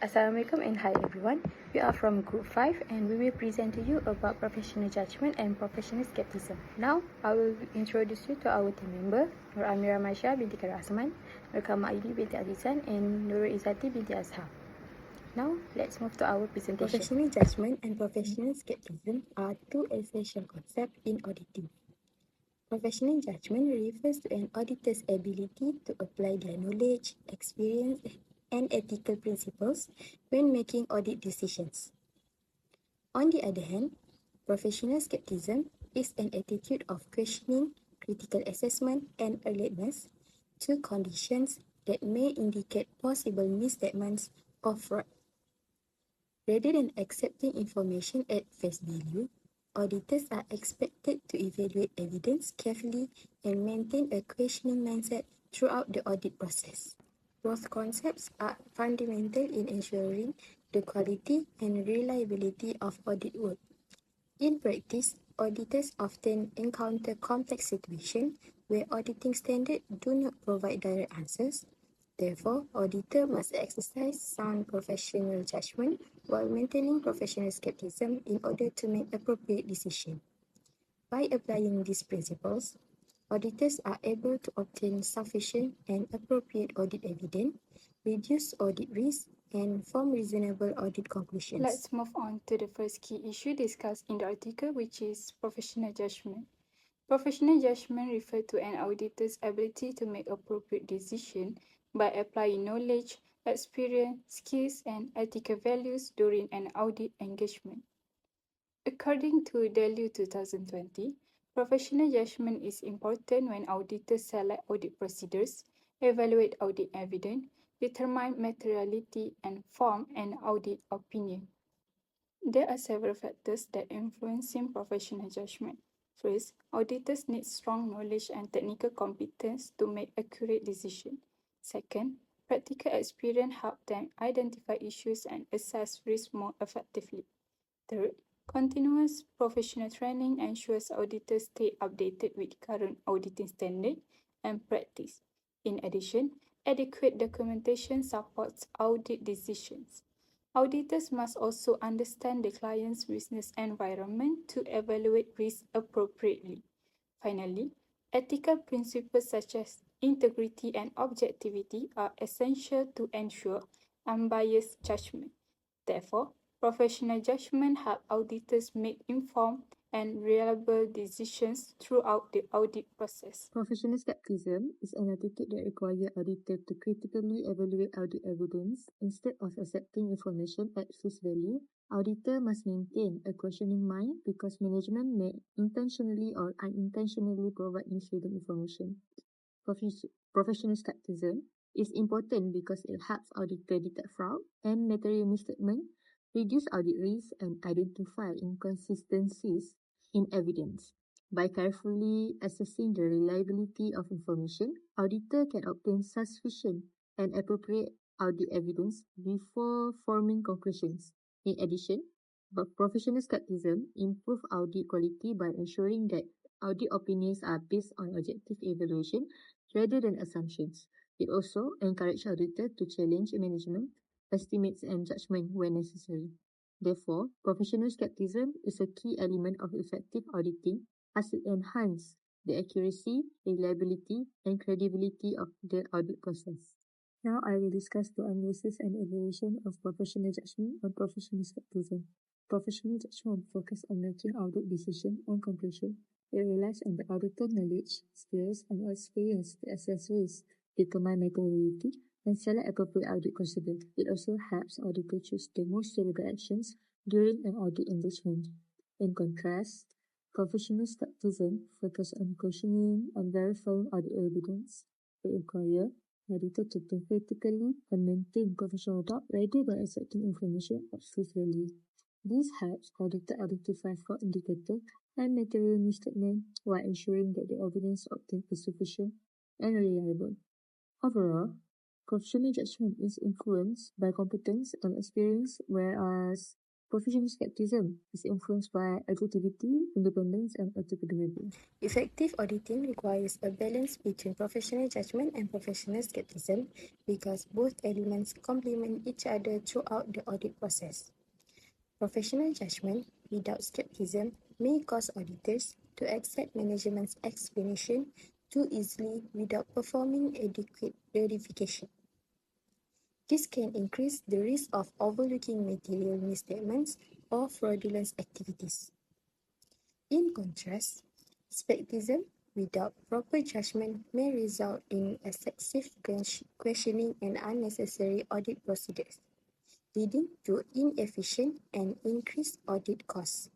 Assalamualaikum and hi everyone. We are from Group 5 and we will present to you about professional judgment and professional skepticism. Now, I will introduce you to our team member, Nur Amira Masya binti Karasman, Nur Kama Aidi binti Azizan and Nur Izzati binti Azhar. Now, let's move to our presentation. Professional judgment and professional skepticism are two essential concepts in auditing. Professional judgment refers to an auditor's ability to apply their knowledge, experience, and ethical principles when making audit decisions. On the other hand, professional skepticism is an attitude of questioning, critical assessment, and alertness to conditions that may indicate possible misstatements or fraud. Rather than accepting information at face value, auditors are expected to evaluate evidence carefully and maintain a questioning mindset throughout the audit process. Both concepts are fundamental in ensuring the quality and reliability of audit work. In practice, auditors often encounter complex situations where auditing standards do not provide direct answers. Therefore, auditors must exercise sound professional judgment while maintaining professional skepticism in order to make appropriate decisions. By applying these principles, auditors are able to obtain sufficient and appropriate audit evidence, reduce audit risk, and form reasonable audit conclusions. Let's move on to the first key issue discussed in the article, which is professional judgment. Professional judgment refers to an auditor's ability to make appropriate decisions by applying knowledge, experience, skills, and ethical values during an audit engagement. According to Delhi 2020, professional judgment is important when auditors select audit procedures, evaluate audit evidence, determine materiality, and form an audit opinion. There are several factors that influence professional judgment. First, auditors need strong knowledge and technical competence to make accurate decisions. Second, practical experience helps them identify issues and assess risk more effectively. Third, continuous professional training ensures auditors stay updated with current auditing standards and practice. In addition, adequate documentation supports audit decisions. Auditors must also understand the client's business environment to evaluate risk appropriately. Finally, ethical principles such as integrity and objectivity are essential to ensure unbiased judgment. Therefore, professional judgment helps auditors make informed and reliable decisions throughout the audit process. Professional skepticism is an attitude that requires auditors to critically evaluate audit evidence instead of accepting information at face value. Auditor must maintain a questioning mind because management may intentionally or unintentionally provide misleading information. Professional skepticism is important because it helps auditors detect fraud and material misstatement, reduce audit risk, and identify inconsistencies in evidence. By carefully assessing the reliability of information, auditor can obtain sufficient and appropriate audit evidence before forming conclusions. In addition, professional skepticism improves audit quality by ensuring that audit opinions are based on objective evaluation rather than assumptions. It also encourages auditors to challenge management estimates and judgment when necessary. Therefore, professional skepticism is a key element of effective auditing as it enhances the accuracy, reliability, and credibility of the audit process. Now I will discuss the analysis and evaluation of professional judgment and professional skepticism. Professional judgment focuses on making audit decisions on conclusion. It relies on the auditor knowledge, skills, and experience to assess risk, determine materiality, and select appropriate audit procedures. It also helps auditors choose the most suitable actions during an audit engagement. In contrast, professional skepticism focuses on questioning and verifying audit evidence. It requires auditors to think critically and maintain professional doubt rather than accepting information at face value. This helps auditors identify fraud indicators and material misstatement while ensuring that the evidence obtained is sufficient and reliable. Overall, professional judgment is influenced by competence and experience, whereas Professional skepticism is influenced by objectivity, independence, and ethical behavior. Effective auditing requires a balance between professional judgment and professional skepticism because both elements complement each other throughout the audit process. Professional judgment without skepticism may cause auditors to accept management's explanation too easily without performing adequate verification. This can increase the risk of overlooking material misstatements or fraudulent activities. In contrast, skepticism without proper judgment may result in excessive questioning and unnecessary audit procedures, leading to inefficient and increased audit costs.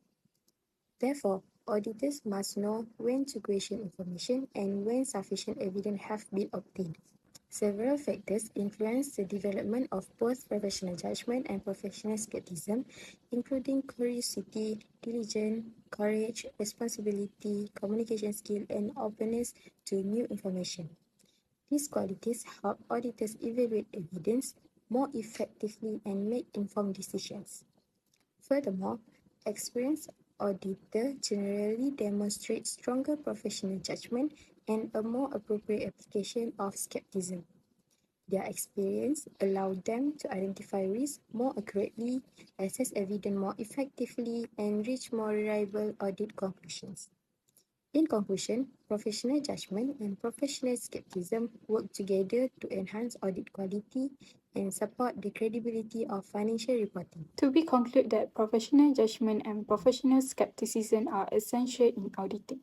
Therefore, auditors must know when to question information and when sufficient evidence have been obtained. Several factors influence the development of both professional judgment and professional skepticism, including curiosity, diligence, courage, responsibility, communication skill, and openness to new information. These qualities help auditors evaluate evidence more effectively and make informed decisions. Furthermore, experienced auditors generally demonstrate stronger professional judgment and a more appropriate application of skepticism. Their experience allows them to identify risks more accurately, assess evidence more effectively, and reach more reliable audit conclusions. In conclusion, professional judgment and professional skepticism work together to enhance audit quality and support the credibility of financial reporting. To be concluded that professional judgment and professional skepticism are essential in auditing.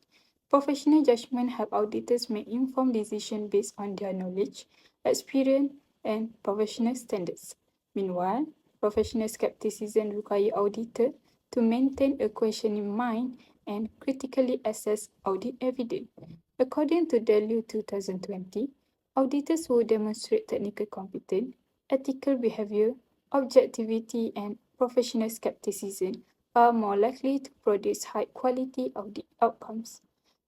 Professional judgment help auditors make informed decisions based on their knowledge, experience, and professional standards. Meanwhile, professional skepticism requires auditors to maintain a questioning mind and critically assess audit evidence. According to Deleu 2020, auditors who demonstrate technical competence, ethical behavior, objectivity, and professional skepticism are more likely to produce high quality audit outcomes.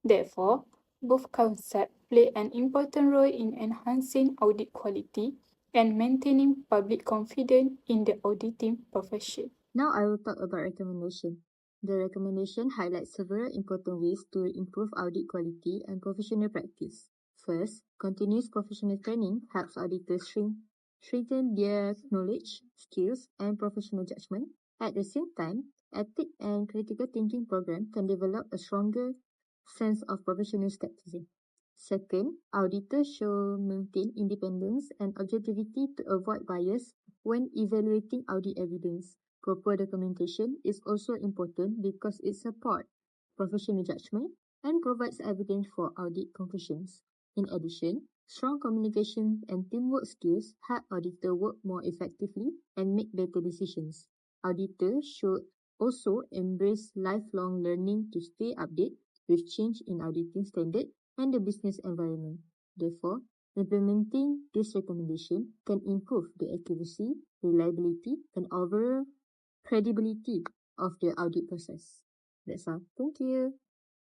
Therefore, both concepts play an important role in enhancing audit quality and maintaining public confidence in the auditing profession. Now I will talk about recommendation. The recommendation highlights several important ways to improve audit quality and professional practice. First, continuous professional training helps auditors strengthen their knowledge, skills, and professional judgment. At the same time, ethic and critical thinking program can develop a stronger sense of professional skepticism. Second, auditors should maintain independence and objectivity to avoid bias when evaluating audit evidence. Proper documentation is also important because it supports professional judgment and provides evidence for audit conclusions. In addition, strong communication and teamwork skills help auditors work more effectively and make better decisions. Auditors should also embrace lifelong learning to stay updated with change in auditing standard and the business environment. Therefore, implementing this recommendation can improve the accuracy, reliability, and overall credibility of the audit process. That's all. Thank you.